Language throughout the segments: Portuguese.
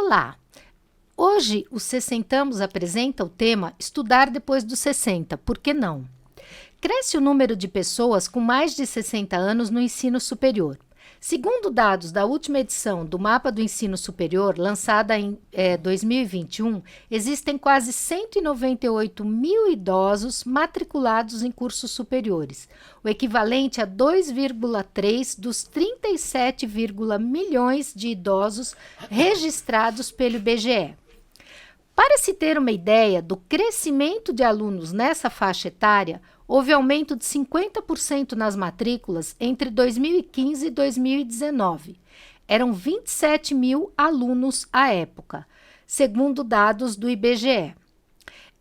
Olá! Hoje, o Sessentamos apresenta o tema Estudar depois dos 60, por que não? Cresce o número de pessoas com mais de 60 anos no ensino superior. Segundo dados da última edição do Mapa do Ensino Superior, lançada em 2021, existem quase 198 mil idosos matriculados em cursos superiores, o equivalente a 2,3 dos 37, milhões de idosos registrados pelo IBGE. Para se ter uma ideia do crescimento de alunos nessa faixa etária, houve aumento de 50% nas matrículas entre 2015 e 2019. Eram 27 mil alunos à época, segundo dados do IBGE.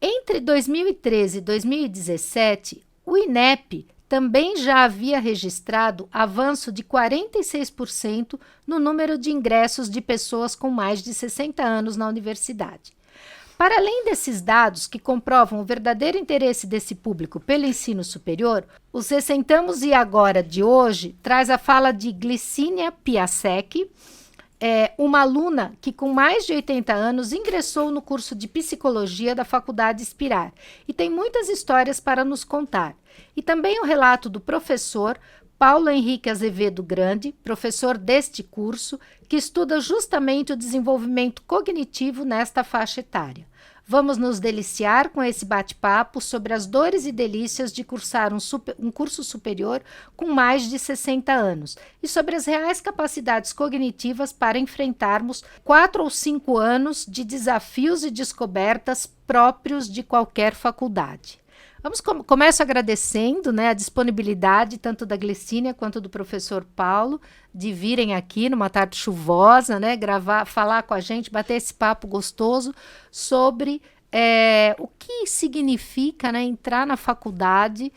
Entre 2013 e 2017, o INEP também já havia registrado avanço de 46% no número de ingressos de pessoas com mais de 60 anos na universidade. Para além desses dados que comprovam o verdadeiro interesse desse público pelo ensino superior, o Sessentamos e Agora de hoje traz a fala de Glicínia Piasecki, uma aluna que com mais de 80 anos ingressou no curso de Psicologia da Faculdade Inspirar e tem muitas histórias para nos contar. E também o relato do professor Paulo Henrique Azevedo Grande, professor deste curso, que estuda justamente o desenvolvimento cognitivo nesta faixa etária. Vamos nos deliciar com esse bate-papo sobre as dores e delícias de cursar um curso superior com mais de 60 anos e sobre as reais capacidades cognitivas para enfrentarmos 4 ou 5 anos de desafios e descobertas próprios de qualquer faculdade. Começo agradecendo, a disponibilidade tanto da Glicínia quanto do professor Paulo de virem aqui numa tarde chuvosa, falar com a gente, bater esse papo gostoso sobre o que significa entrar na faculdade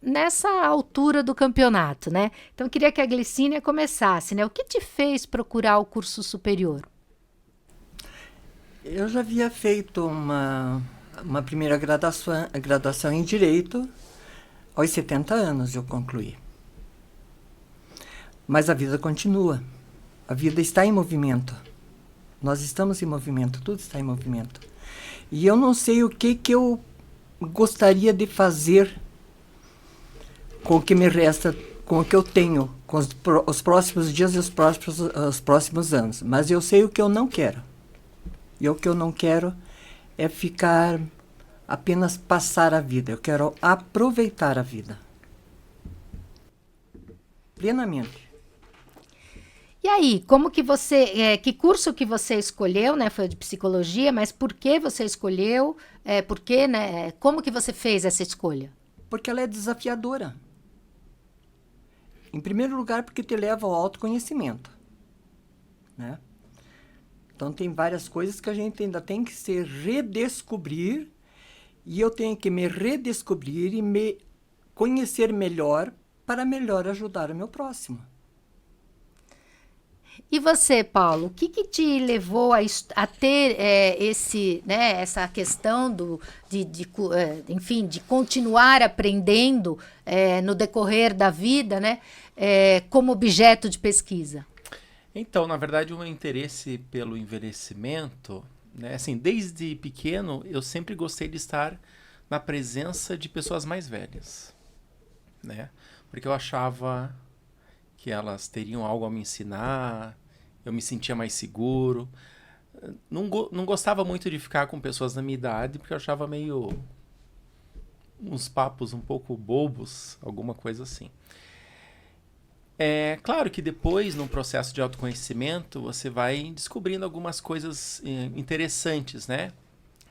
nessa altura do campeonato. Então, queria que a Glicínia começasse. O que te fez procurar o curso superior? Eu já havia feito uma primeira graduação em Direito, aos 70 anos eu concluí. Mas a vida continua. A vida está em movimento. Nós estamos em movimento, tudo está em movimento. E eu não sei o que eu gostaria de fazer com o que me resta, com o que eu tenho, com os próximos dias e os próximos anos. Mas eu sei o que eu não quero. E o que eu não quero é ficar apenas passar a vida. Eu quero aproveitar a vida. Plenamente. E aí, como que que curso que você escolheu, Foi de psicologia, mas por que você escolheu? Como que você fez essa escolha? Porque ela é desafiadora. Em primeiro lugar, porque te leva ao autoconhecimento, Então, tem várias coisas que a gente ainda tem que se redescobrir, e eu tenho que me redescobrir e me conhecer melhor para melhor ajudar o meu próximo. E você, Paulo, o que te levou a ter essa questão de continuar aprendendo no decorrer da vida, como objeto de pesquisa? Então, na verdade, o meu interesse pelo envelhecimento, desde pequeno, eu sempre gostei de estar na presença de pessoas mais velhas, Porque eu achava que elas teriam algo a me ensinar, eu me sentia mais seguro. Não gostava muito de ficar com pessoas da minha idade, porque eu achava meio uns papos um pouco bobos, alguma coisa assim. É claro que depois, num processo de autoconhecimento, você vai descobrindo algumas coisas interessantes,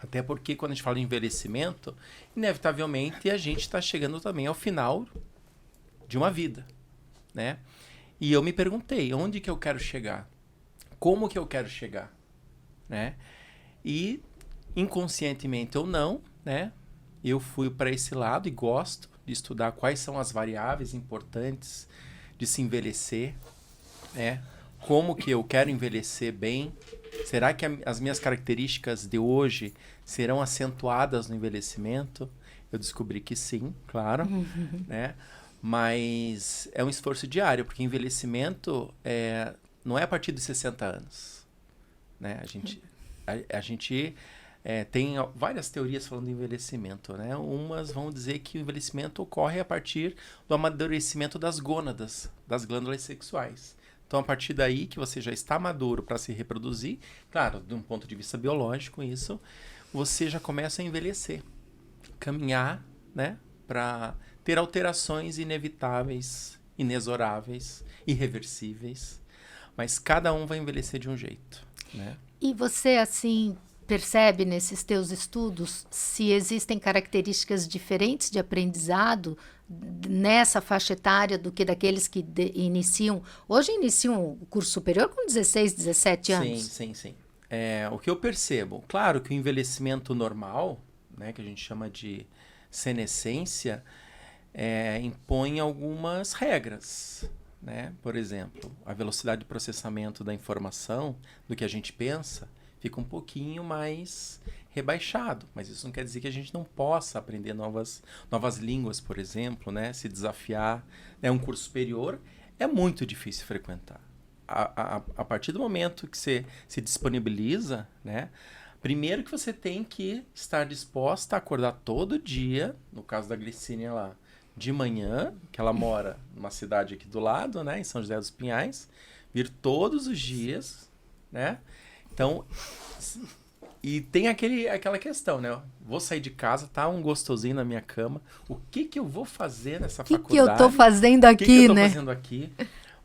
Até porque quando a gente fala em envelhecimento, inevitavelmente a gente está chegando também ao final de uma vida, E eu me perguntei, onde que eu quero chegar? Como que eu quero chegar? E, inconscientemente ou não, eu fui para esse lado e gosto de estudar quais são as variáveis importantes de se envelhecer, Como que eu quero envelhecer bem? Será que as minhas características de hoje serão acentuadas no envelhecimento? Eu descobri que sim, claro, Mas é um esforço diário, porque envelhecimento não é a partir de 60 anos. né? A gente tem várias teorias falando de envelhecimento, né? Umas vão dizer que o envelhecimento ocorre a partir do amadurecimento das gônadas, das glândulas sexuais. Então, a partir daí que você já está maduro para se reproduzir, claro, de um ponto de vista biológico, isso, você já começa a envelhecer, caminhar, né, para ter alterações inevitáveis, inexoráveis, irreversíveis, mas cada um vai envelhecer de um jeito, né? E você, assim, percebe nesses teus estudos se existem características diferentes de aprendizado nessa faixa etária do que daqueles que iniciam? Hoje iniciam o curso superior com 16, 17 anos. Sim. O que eu percebo, claro que o envelhecimento normal, né, que a gente chama de senescência, impõe algumas regras, né? Por exemplo, a velocidade de processamento da informação, do que a gente pensa, fica um pouquinho mais rebaixado, mas isso não quer dizer que a gente não possa aprender novas línguas, por exemplo, né? Se desafiar, né? Um curso superior é muito difícil frequentar. A partir do momento que você se disponibiliza, né? Primeiro que você tem que estar disposta a acordar todo dia, no caso da Glicínia lá, de manhã, que ela mora numa cidade aqui do lado, né? Em São José dos Pinhais, vir todos os dias, né? Então, e tem aquela questão, né? Vou sair de casa, tá um gostosinho na minha cama. O que eu vou fazer nessa faculdade? O que eu tô fazendo aqui, né? O que eu tô né? fazendo aqui?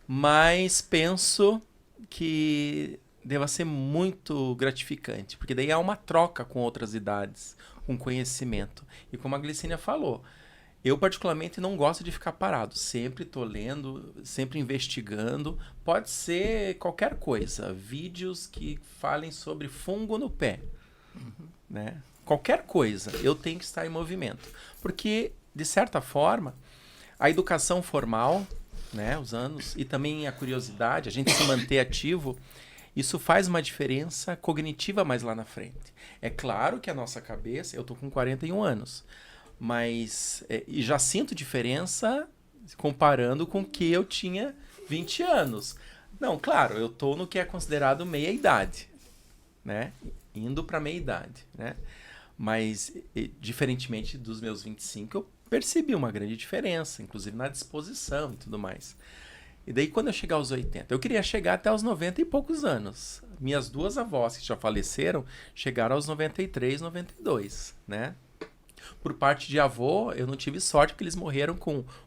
Mas penso que deva ser muito gratificante, porque daí há uma troca com outras idades, com conhecimento. E como a Glicínia falou, eu particularmente não gosto de ficar parado. Sempre estou lendo, sempre investigando. Pode ser qualquer coisa. Vídeos que falem sobre fungo no pé. Né? Qualquer coisa. Eu tenho que estar em movimento. Porque, de certa forma, a educação formal, né, os anos, e também a curiosidade, a gente se manter ativo, isso faz uma diferença cognitiva mais lá na frente. É claro que a nossa cabeça... Eu estou com 41 anos. Mas, e já sinto diferença comparando com que eu tinha 20 anos. Não, claro, eu estou no que é considerado meia-idade, né? Indo para meia-idade, né? Mas, diferentemente dos meus 25, eu percebi uma grande diferença, inclusive na disposição e tudo mais. E daí, quando eu chegar aos 80, eu queria chegar até aos 90 e poucos anos. Minhas duas avós, que já faleceram, chegaram aos 93, 92, né? Por parte de avô, eu não tive sorte, porque eles morreram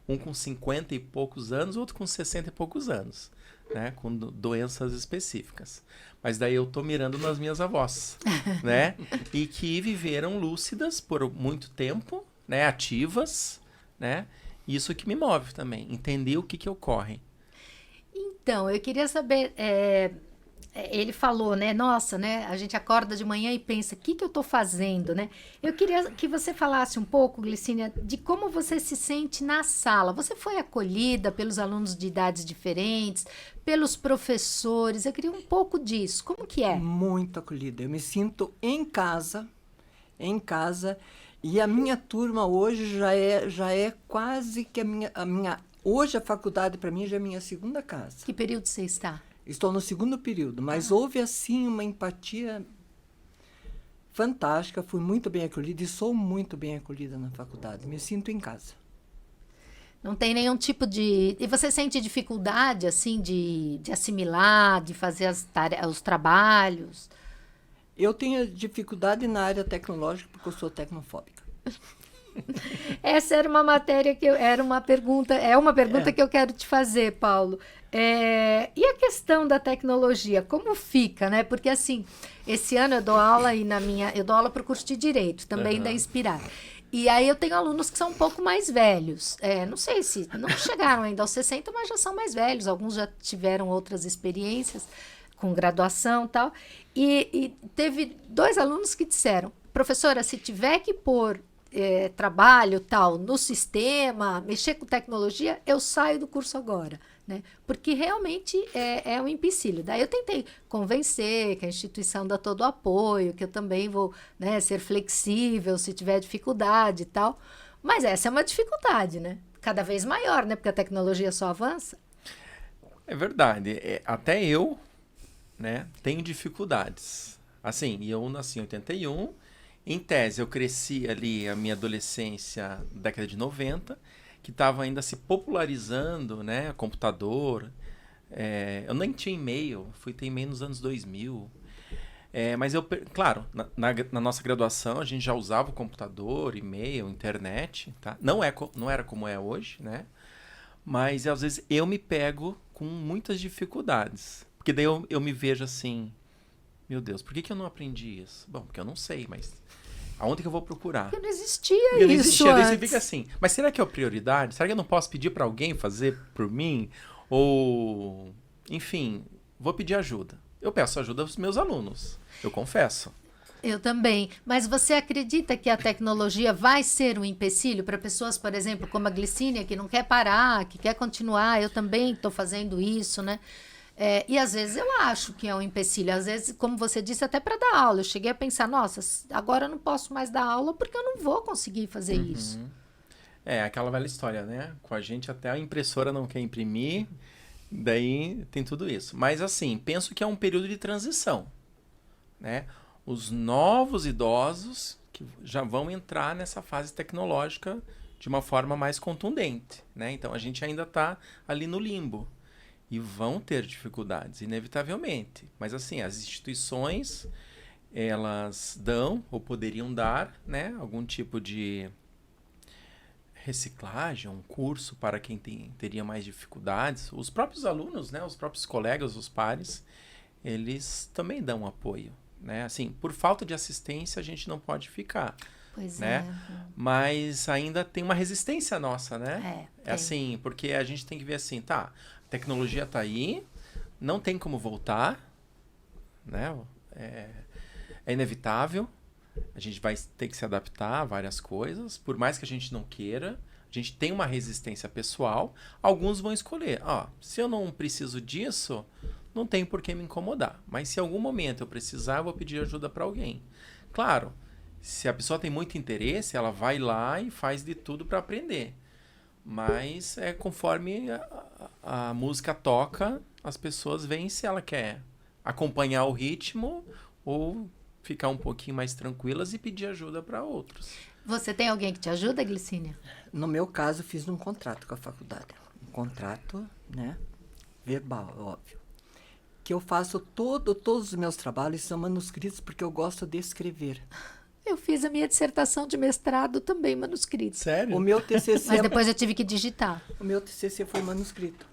um com 50 e poucos anos, outro com 60 e poucos anos, né? Com doenças específicas. Mas daí eu tô mirando nas minhas avós, né? E que viveram lúcidas por muito tempo, né? Ativas, né? Isso que me move também, entender o que ocorre. Então, eu queria saber... ele falou, né? Nossa, né? A gente acorda de manhã e pensa, o que eu estou fazendo, né? Eu queria que você falasse um pouco, Glicínia, de como você se sente na sala. Você foi acolhida pelos alunos de idades diferentes, pelos professores. Eu queria um pouco disso. Como que é? Muito acolhida. Eu me sinto em casa, e a minha turma hoje já é quase que a minha hoje a faculdade para mim já é a minha segunda casa. Que período você está? Estou no segundo período, mas houve, assim, uma empatia fantástica. Fui muito bem acolhida e sou muito bem acolhida na faculdade. Me sinto em casa. Não tem nenhum tipo de... E você sente dificuldade, assim, de assimilar, de fazer os trabalhos? Eu tenho dificuldade na área tecnológica porque eu sou tecnofóbica. Essa era uma matéria era uma pergunta que eu quero te fazer, Paulo. E a questão da tecnologia, como fica, né? Porque assim, esse ano eu dou aula eu dou aula para o curso de Direito, também da Inspirar. E aí eu tenho alunos que são um pouco mais velhos. Não sei se não chegaram ainda aos 60, mas já são mais velhos. Alguns já tiveram outras experiências com graduação e tal. E teve 2 alunos que disseram, professora, se tiver que pôr trabalho tal no sistema, mexer com tecnologia, eu saio do curso agora, né? Porque realmente é um empecilho. Daí eu tentei convencer que a instituição dá todo o apoio, que eu também vou, né, ser flexível se tiver dificuldade e tal. Mas essa é uma dificuldade, né? Cada vez maior, né? Porque a tecnologia só avança. É verdade. Até eu, né? Tenho dificuldades. Assim, e eu nasci em 81. Em tese, eu cresci ali a minha adolescência, década de 90, que estava ainda se popularizando, né? Computador. Eu nem tinha e-mail, fui ter e-mail nos anos 2000. Mas claro, na nossa graduação a gente já usava o computador, e-mail, internet, tá? Não era como é hoje, né? Mas às vezes eu me pego com muitas dificuldades. Porque daí eu me vejo assim, meu Deus, por que eu não aprendi isso? Bom, porque eu não sei, mas aonde que eu vou procurar? Porque não existia Porque não isso existia, daí você antes. fica assim, mas será que é a prioridade? Será que eu não posso pedir para alguém fazer por mim? Ou, enfim, vou pedir ajuda. Eu peço ajuda aos meus alunos, eu confesso. Eu também. Mas você acredita que a tecnologia vai ser um empecilho para pessoas, por exemplo, como a Glicínia, que não quer parar, que quer continuar? Eu também estou fazendo isso, né? E às vezes eu acho que é um empecilho. Às vezes, como você disse, até para dar aula. Eu cheguei a pensar, nossa, agora eu não posso mais dar aula porque eu não vou conseguir fazer isso. Aquela velha história, né? Com a gente até a impressora não quer imprimir, daí tem tudo isso. Mas assim, penso que é um período de transição, né? Os novos idosos que já vão entrar nessa fase tecnológica de uma forma mais contundente, né? Então a gente ainda está ali no limbo e vão ter dificuldades, inevitavelmente. Mas assim, as instituições, elas dão ou poderiam dar, né, algum tipo de reciclagem, um curso para quem teria mais dificuldades. Os próprios alunos, né, os próprios colegas, os pares, eles também dão apoio, né? Assim, por falta de assistência a gente não pode ficar, Pois né? Mas ainda tem uma resistência nossa, né? tem. Assim, porque a gente tem que ver assim, tá, a tecnologia tá aí, não tem como voltar, né? É inevitável. A gente vai ter que se adaptar a várias coisas, por mais que a gente não queira. A gente tem uma resistência pessoal. Alguns vão escolher, se eu não preciso disso, não tem por que me incomodar. Mas se em algum momento eu precisar, eu vou pedir ajuda para alguém. Claro, se a pessoa tem muito interesse, ela vai lá e faz de tudo para aprender. Mas conforme a música toca, as pessoas veem se ela quer acompanhar o ritmo ou ficar um pouquinho mais tranquilas e pedir ajuda para outros. Você tem alguém que te ajuda, Glicínia? No meu caso, fiz um contrato com a faculdade. Um contrato, né? Verbal, óbvio. Que eu faço todos os meus trabalhos são manuscritos porque eu gosto de escrever. Eu fiz a minha dissertação de mestrado também manuscrito. Sério? O meu TCC, Mas depois eu tive que digitar. o meu TCC foi manuscrito.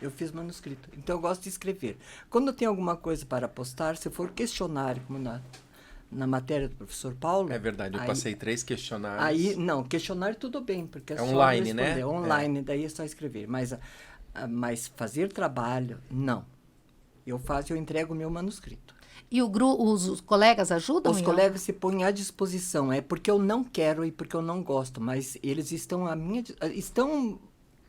Eu fiz manuscrito. Então eu gosto de escrever. Quando eu tenho alguma coisa para postar, se for questionário, como na matéria do professor Paulo... É verdade, eu passei 3 questionários. Aí, não, questionário tudo bem, porque é só online, responder. né? Online, daí é só escrever. Mas fazer trabalho, não. Eu entrego o meu manuscrito. E os colegas ajudam? Os colegas se põem à disposição. É porque eu não quero e porque eu não gosto, mas eles estão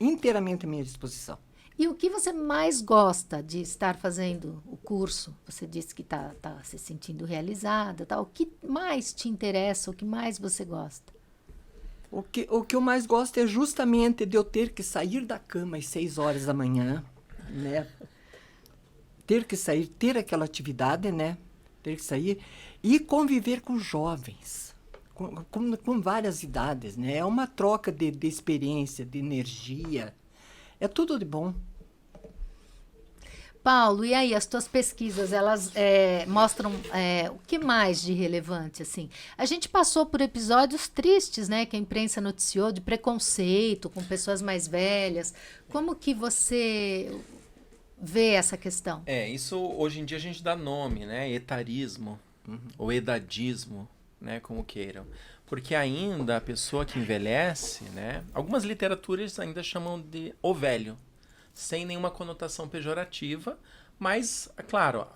inteiramente à minha disposição. E o que você mais gosta de estar fazendo o curso? Você disse que está se sentindo realizada. O que mais te interessa? O que mais você gosta? O que eu mais gosto é justamente de eu ter que sair da cama às 6 horas da manhã, né? Ter que sair, ter aquela atividade, né? Ter que sair e conviver com jovens, com várias idades, né? É uma troca de experiência, de energia. É tudo de bom. Paulo, e aí, as tuas pesquisas, elas mostram o que mais de relevante, assim? A gente passou por episódios tristes, né, que a imprensa noticiou, de preconceito com pessoas mais velhas. Como que você vê essa questão? Isso hoje em dia a gente dá nome, né, etarismo, ou edadismo, né, como queiram. Porque ainda a pessoa que envelhece, né, algumas literaturas ainda chamam de o velho, sem nenhuma conotação pejorativa, mas, é claro,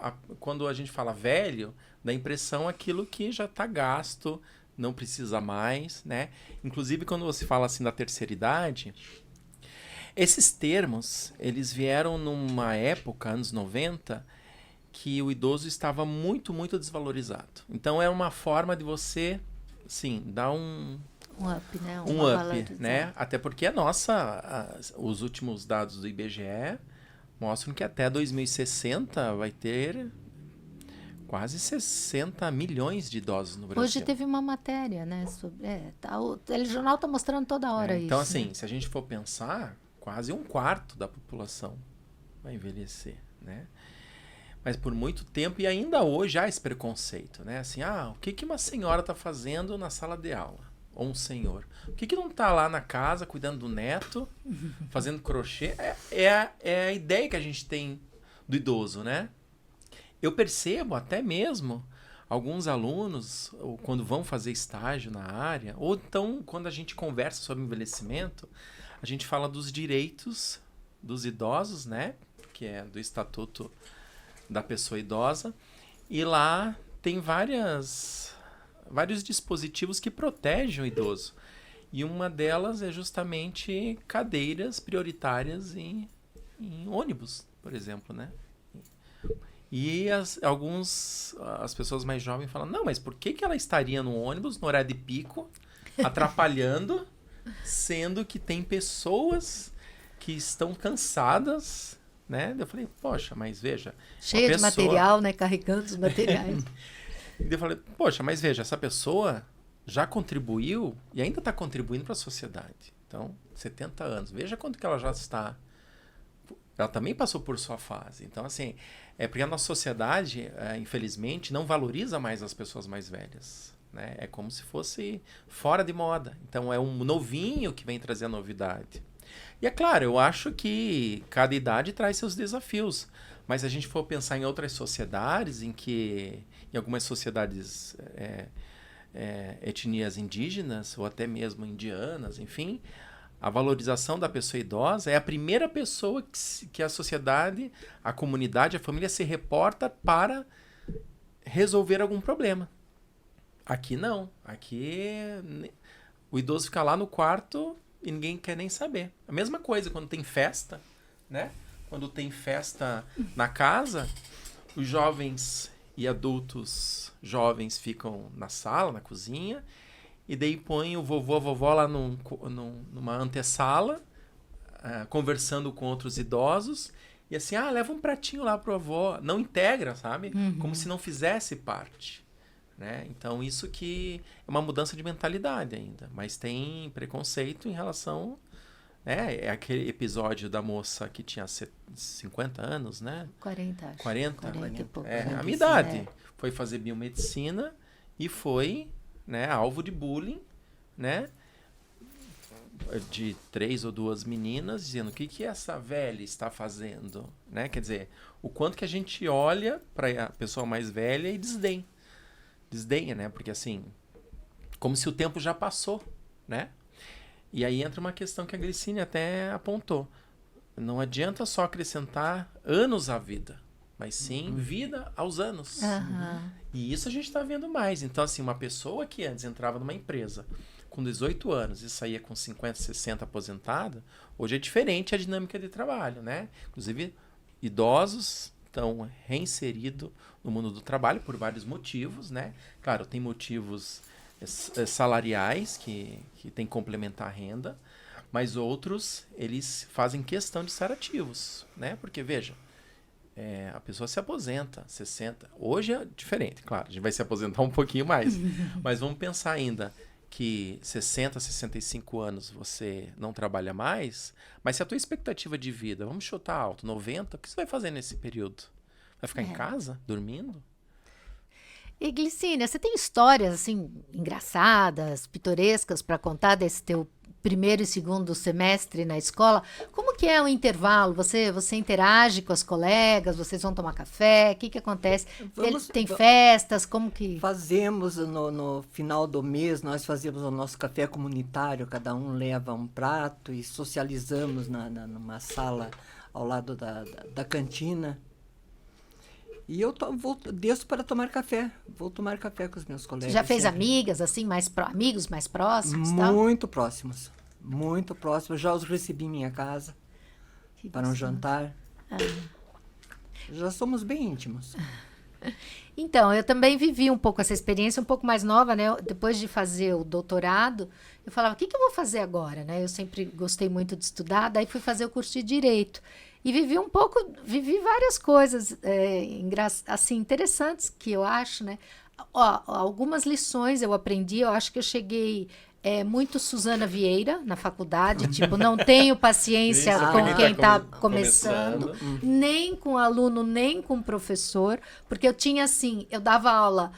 quando a gente fala velho, dá a impressão aquilo que já está gasto, não precisa mais, né? Inclusive, quando você fala assim da terceira idade, esses termos, eles vieram numa época, anos 90, que o idoso estava muito, muito desvalorizado. Então, é uma forma de você, sim, dar um up, né? Um up, né? Até porque os últimos dados do IBGE mostram que até 2060 vai ter quase 60 milhões de idosos no Brasil. Hoje teve uma matéria, né? Sobre, o telejornal está mostrando toda hora isso. Então, assim, né? se a gente for pensar, quase 1/4 da população vai envelhecer, né? Mas por muito tempo, e ainda hoje há esse preconceito, né? Assim, o que uma senhora está fazendo na sala de aula? Ou um senhor? Por que não está lá na casa, cuidando do neto, fazendo crochê? É a ideia que a gente tem do idoso, né? Eu percebo até mesmo alguns alunos, ou quando vão fazer estágio na área, ou então quando a gente conversa sobre envelhecimento, a gente fala dos direitos dos idosos, né? Que é do Estatuto da Pessoa Idosa. E lá tem vários dispositivos que protegem o idoso. E uma delas é justamente cadeiras prioritárias em ônibus, por exemplo, né? E as pessoas mais jovens falam, não, mas por que ela estaria no ônibus, no horário de pico, atrapalhando, sendo que tem pessoas que estão cansadas, né? Eu falei, poxa, mas veja... Cheia de material, né? Carregando os materiais. Eu falei, poxa, mas veja, essa pessoa já contribuiu e ainda está contribuindo para a sociedade. Então, 70 anos. Veja quanto que ela já está... Ela também passou por sua fase. Então, assim, é porque a nossa sociedade, infelizmente, não valoriza mais as pessoas mais velhas, né? É como se fosse fora de moda. Então, é um novinho que vem trazer a novidade. E é claro, eu acho que cada idade traz seus desafios. Mas se a gente for pensar em outras sociedades, em algumas sociedades, etnias indígenas, ou até mesmo indianas, enfim... A valorização da pessoa idosa é a primeira pessoa que a sociedade, a comunidade, a família se reporta para resolver algum problema. Aqui não. Aqui o idoso fica lá no quarto e ninguém quer nem saber. A mesma coisa quando tem festa, né? Quando tem festa na casa, os jovens e adultos jovens ficam na sala, na cozinha, e daí põe o vovô, a vovó lá numa antessala, conversando com outros idosos, e assim, leva um pratinho lá pro avô. Não integra, sabe? Uhum. Como se não fizesse parte, né? Então, isso que é uma mudança de mentalidade ainda. Mas tem preconceito em relação... É aquele episódio da moça que tinha 50 anos, né? 40, acho. 40 e pouco. A minha idade. Foi fazer biomedicina e foi... né, alvo de bullying, né, de 3 ou 2 meninas, dizendo o que essa velha está fazendo, né, quer dizer, o quanto que a gente olha para a pessoa mais velha e desdenha, né, porque assim, como se o tempo já passou, né, e aí entra uma questão que a Glicine até apontou, não adianta só acrescentar anos à vida, mas sim vida aos anos. Uhum. E isso a gente está vendo mais. Então, assim, uma pessoa que antes entrava numa empresa com 18 anos e saía com 50, 60 aposentada, hoje é diferente a dinâmica de trabalho, né? Inclusive, idosos estão reinseridos no mundo do trabalho por vários motivos, né? Claro, tem motivos salariais que tem que complementar a renda, mas outros, eles fazem questão de estar ativos, né? Porque, veja, a pessoa se aposenta, 60. Hoje é diferente, claro, a gente vai se aposentar um pouquinho mais. Mas vamos pensar ainda que 60, 65 anos você não trabalha mais, mas se a tua expectativa de vida, vamos chutar alto, 90, o que você vai fazer nesse período? Vai ficar em casa, dormindo? E Glicínia, você tem histórias assim engraçadas, pitorescas para contar desse teu primeiro e segundo semestre na escola? Como que é o intervalo? Você interage com as colegas? Vocês vão tomar café? O que acontece? Tem festas? Como que... Fazemos no final do mês, nós fazemos o nosso café comunitário, cada um leva um prato e socializamos numa sala ao lado da cantina. E eu desço para tomar café. Vou tomar café com os meus colegas. Já fez amigas, assim, amigos mais próximos? Muito próximos. Muito próximos. Já os recebi em minha casa para um jantar. Já somos bem íntimos. Então, eu também vivi um pouco essa experiência, um pouco mais nova, né? Depois de fazer o doutorado, eu falava, o que eu vou fazer agora, né? Eu sempre gostei muito de estudar, daí fui fazer o curso de Direito. E vivi várias coisas assim, interessantes que eu acho, né? Ó, algumas lições eu aprendi, eu acho que eu cheguei muito Suzana Vieira na faculdade, tipo, não tenho paciência Isso, com quem está começando. começando, nem com aluno, nem com professor, porque eu tinha assim, eu dava aula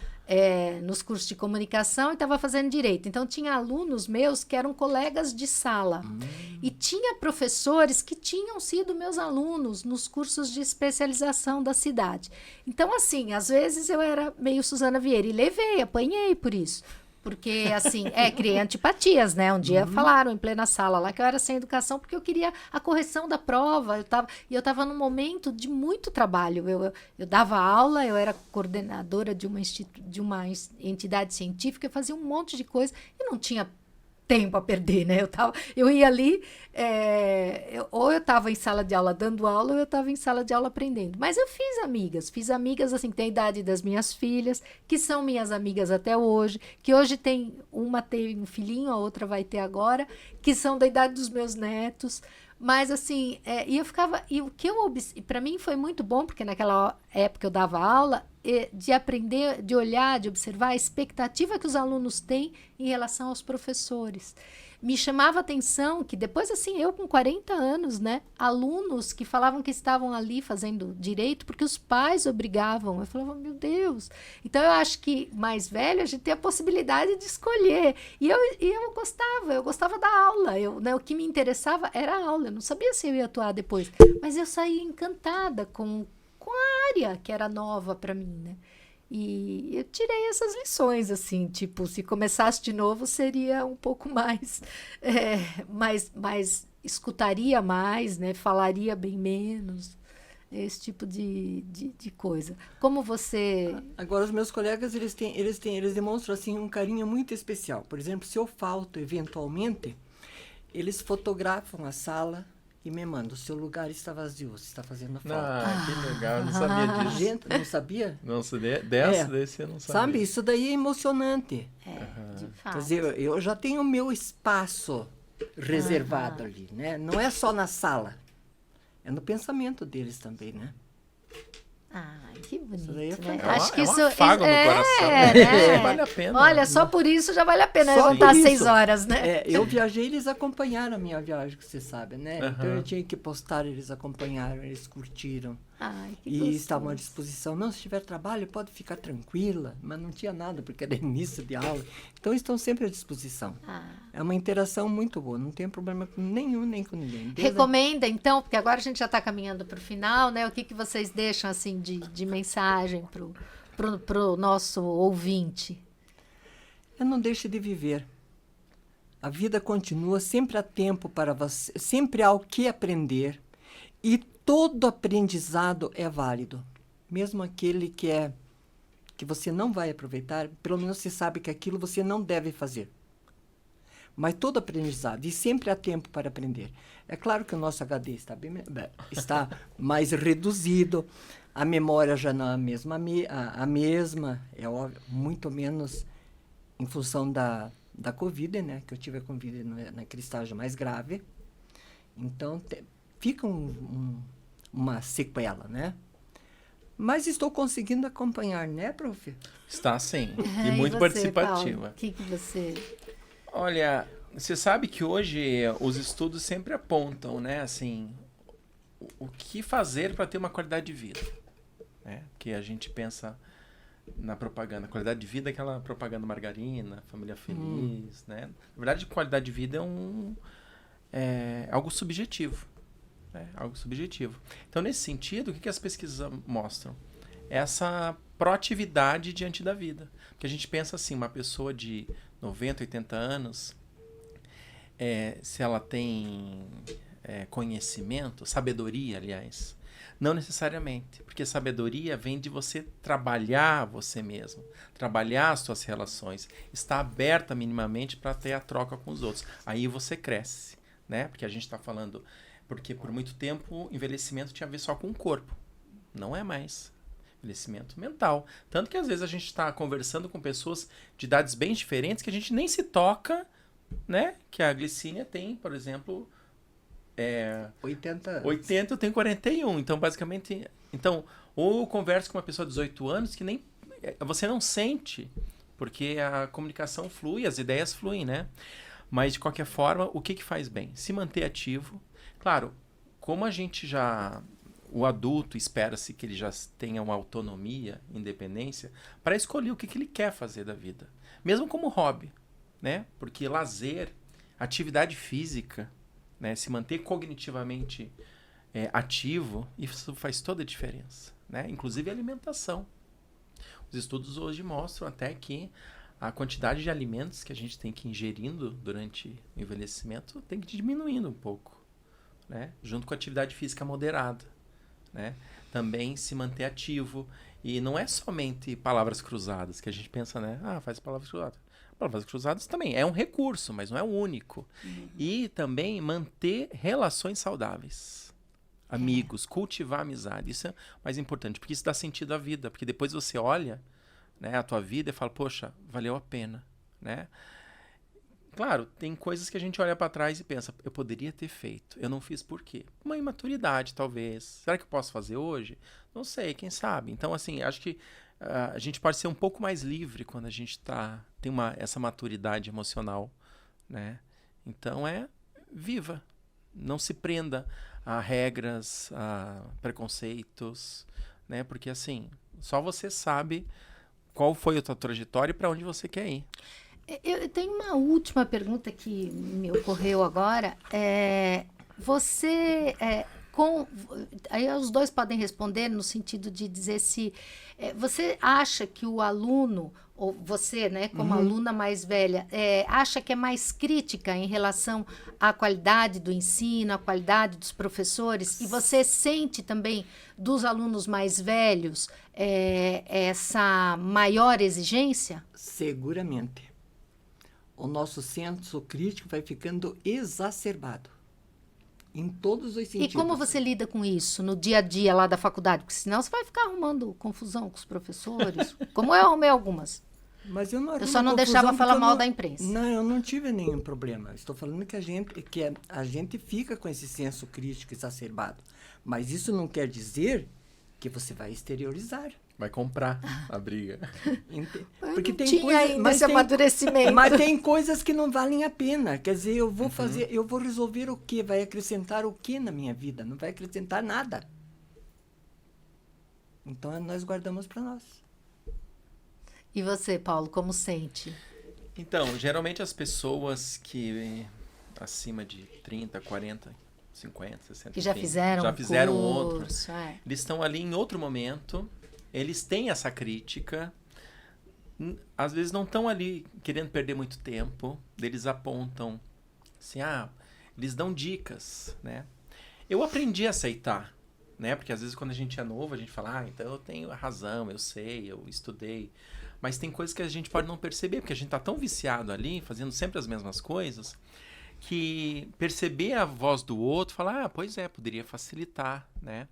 nos cursos de comunicação e estava fazendo direito. Então, tinha alunos meus que eram colegas de sala. E tinha professores que tinham sido meus alunos nos cursos de especialização da cidade. Então, assim, às vezes eu era meio Suzana Vieira e apanhei por isso. Porque, assim, criei antipatias, né? Um dia falaram em plena sala lá que eu era sem educação porque eu queria a correção da prova. Eu estava num momento de muito trabalho. Eu dava aula, eu era coordenadora de uma entidade científica, eu fazia um monte de coisa e não tinha tempo a perder, né? Eu ia ali, ou eu estava em sala de aula dando aula, ou eu estava em sala de aula aprendendo. Mas eu fiz amigas assim, que tem a idade das minhas filhas, que são minhas amigas até hoje, que hoje uma tem um filhinho, a outra vai ter agora, que são da idade dos meus netos. Mas assim, e o que para mim foi muito bom, porque naquela época eu dava aula, de aprender, de olhar, de observar a expectativa que os alunos têm em relação aos professores. Me chamava a atenção que depois, assim, eu com 40 anos, né, alunos que falavam que estavam ali fazendo direito porque os pais obrigavam. Eu falava, meu Deus. Então, eu acho que mais velho, a gente tem a possibilidade de escolher. E eu gostava da aula. Né, o que me interessava era a aula. Eu não sabia se eu ia atuar depois. Mas eu saí encantada com a área que era nova para mim, né? E eu tirei essas lições, assim, tipo, se começasse de novo, seria um pouco mais escutaria mais, né? Falaria bem menos, esse tipo de coisa. Como você... Agora, os meus colegas, eles demonstram, assim, um carinho muito especial. Por exemplo, se eu falto, eventualmente, eles fotografam a sala e me mandam, o seu lugar está vazio, você está fazendo falta. Que legal, eu não sabia disso. Gente, não sabia? Não sabia, desse eu não sabia. Sabe, isso daí é emocionante. de fato. Quer dizer, eu já tenho o meu espaço reservado ali, né? Não é só na sala, é no pensamento deles também, né? Que bonito, daí é né? fantástico. Acho que isso um afago no coração. né? Vale a pena. Olha, só por isso já vale a pena Só levantar por 6 isso. horas, né? Eu viajei, eles acompanharam a minha viagem, que você sabe, né? Uhum. Então eu tinha que postar, eles acompanharam, eles curtiram. Que E gostoso. estavam à disposição. Não, se tiver trabalho, pode ficar tranquila. Mas não tinha nada, porque era início de aula. Então, estão sempre à disposição. É uma interação muito boa. Não tem problema com nenhum, nem com ninguém. Recomenda, então, porque agora a gente já está caminhando para o final, né? O que vocês deixam, assim, de mensagem pro nosso ouvinte? Não deixe de viver. A vida continua, sempre há tempo para você, sempre há o que aprender. E todo aprendizado é válido. Mesmo aquele que você não vai aproveitar, pelo menos você sabe que aquilo você não deve fazer. Mas todo aprendizado, e sempre há tempo para aprender. É claro que o nosso HD está mais reduzido, a memória já não é a mesma, é óbvio, muito menos em função da Covid, né? Que eu tive a Covid naquele estágio mais grave. Então, fica uma sequela, né? Mas estou conseguindo acompanhar, né, prof? Está sim, e muito você, participativa. Paulo, o que você... Olha, você sabe que hoje os estudos sempre apontam, né, assim, o que fazer para ter uma qualidade de vida, né? Que a gente pensa na propaganda, qualidade de vida é aquela propaganda margarina, família feliz, né? Na verdade, qualidade de vida é algo subjetivo, né? Algo subjetivo. Então, nesse sentido, o que as pesquisas mostram? Essa proatividade diante da vida. Porque a gente pensa assim, uma pessoa de 90, 80 anos, se ela tem conhecimento, sabedoria, aliás, não necessariamente, porque sabedoria vem de você trabalhar você mesmo, trabalhar as suas relações, estar aberta minimamente para ter a troca com os outros. Aí você cresce, né? Porque a gente está falando, porque por muito tempo envelhecimento tinha a ver só com o corpo, não é mais. Envelhecimento mental. Tanto que às vezes a gente está conversando com pessoas de idades bem diferentes que a gente nem se toca, né? Que a glicínia tem, por exemplo, 80 anos. 80, eu tenho 41. Então, basicamente... Então, ou eu converso com uma pessoa de 18 anos que nem... Você não sente, porque a comunicação flui, as ideias fluem, né? Mas, de qualquer forma, o que faz bem? Se manter ativo. Claro, como a gente já... O adulto espera-se que ele já tenha uma autonomia, independência, para escolher o que ele quer fazer da vida. Mesmo como hobby, né? Porque lazer, atividade física, né? Se manter cognitivamente ativo, isso faz toda a diferença, né? Inclusive a alimentação. Os estudos hoje mostram até que a quantidade de alimentos que a gente tem que ir ingerindo durante o envelhecimento tem que ir diminuindo um pouco, né? Junto com a atividade física moderada. Né? Também se manter ativo. E não é somente palavras cruzadas que a gente pensa, né? Faz palavras cruzadas. Palavras cruzadas também é um recurso, mas não é o único. E também manter relações saudáveis. Amigos, cultivar amizade. Isso é mais importante, porque isso dá sentido à vida. Porque depois você olha, né, a tua vida e fala, poxa, valeu a pena, né? Claro, tem coisas que a gente olha para trás e pensa, eu poderia ter feito, eu não fiz por quê? Uma imaturidade, talvez. Será que eu posso fazer hoje? Não sei, quem sabe? Então, assim, acho que a gente pode ser um pouco mais livre quando a gente tem essa maturidade emocional, né? Então, viva. Não se prenda a regras, a preconceitos, né? Porque, assim, só você sabe qual foi a tua trajetória e para onde você quer ir. Eu tenho uma última pergunta que me ocorreu agora. Aí os dois podem responder no sentido de dizer se você acha que o aluno, ou você, né, como aluna mais velha, acha que é mais crítica em relação à qualidade do ensino, à qualidade dos professores, e você sente também dos alunos mais velhos essa maior exigência? Seguramente. O nosso senso crítico vai ficando exacerbado. Em todos os sentidos. E como você lida com isso no dia a dia lá da faculdade? Porque senão você vai ficar arrumando confusão com os professores. Como eu arrumei algumas. Mas eu não Eu só não deixava falar mal da imprensa. Não, eu não tive nenhum problema. Estou falando que a gente fica com esse senso crítico exacerbado. Mas isso não quer dizer que você vai exteriorizar. Vai comprar a briga. Porque não tinha ainda esse amadurecimento. Mas tem coisas que não valem a pena. Quer dizer, eu vou resolver o quê? Vai acrescentar o quê na minha vida? Não vai acrescentar nada. Então, nós guardamos para nós. E você, Paulo, como sente? Então, geralmente as pessoas que acima de 30, 40, 50, 60... Que já fizeram outro. Curso, Eles estão ali em outro momento... Eles têm essa crítica, às vezes não estão ali querendo perder muito tempo, eles apontam, assim, eles dão dicas, né? Eu aprendi a aceitar, né? Porque às vezes quando a gente é novo, a gente fala, então eu tenho a razão, eu sei, eu estudei. Mas tem coisas que a gente pode não perceber, porque a gente está tão viciado ali, fazendo sempre as mesmas coisas, que perceber a voz do outro, falar, pois é, poderia facilitar, né?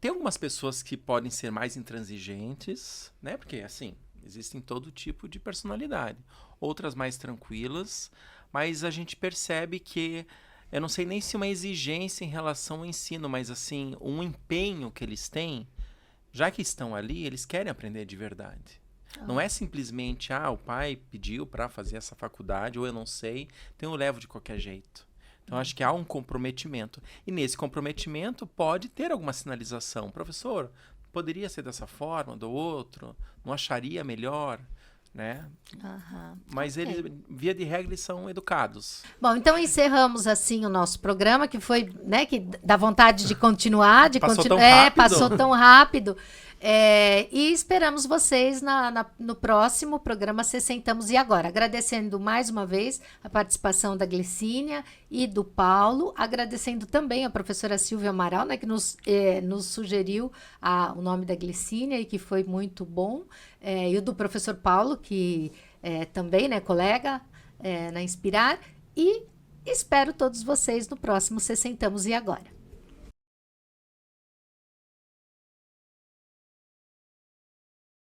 Tem algumas pessoas que podem ser mais intransigentes, né? Porque, assim, existem todo tipo de personalidade. Outras mais tranquilas, mas a gente percebe que, eu não sei nem se uma exigência em relação ao ensino, mas, assim, um empenho que eles têm, já que estão ali, eles querem aprender de verdade. Não é simplesmente, o pai pediu para fazer essa faculdade, ou eu não sei, então eu levo de qualquer jeito. Então, acho que há um comprometimento. E nesse comprometimento pode ter alguma sinalização. Professor, poderia ser dessa forma, do outro? Não acharia melhor? Né? Mas eles, via de regra, eles são educados. Bom, então encerramos assim o nosso programa, que foi, né, que dá vontade de continuar. Passou tão rápido. E esperamos vocês no próximo programa Sessentamos e Agora. Agradecendo mais uma vez a participação da Glicínia e do Paulo, agradecendo também a professora Silvia Amaral, né, que nos sugeriu o nome da Glicínia e que foi muito bom, e o do professor Paulo, que também, né, colega na Inspirar, e espero todos vocês no próximo Sessentamos e Agora.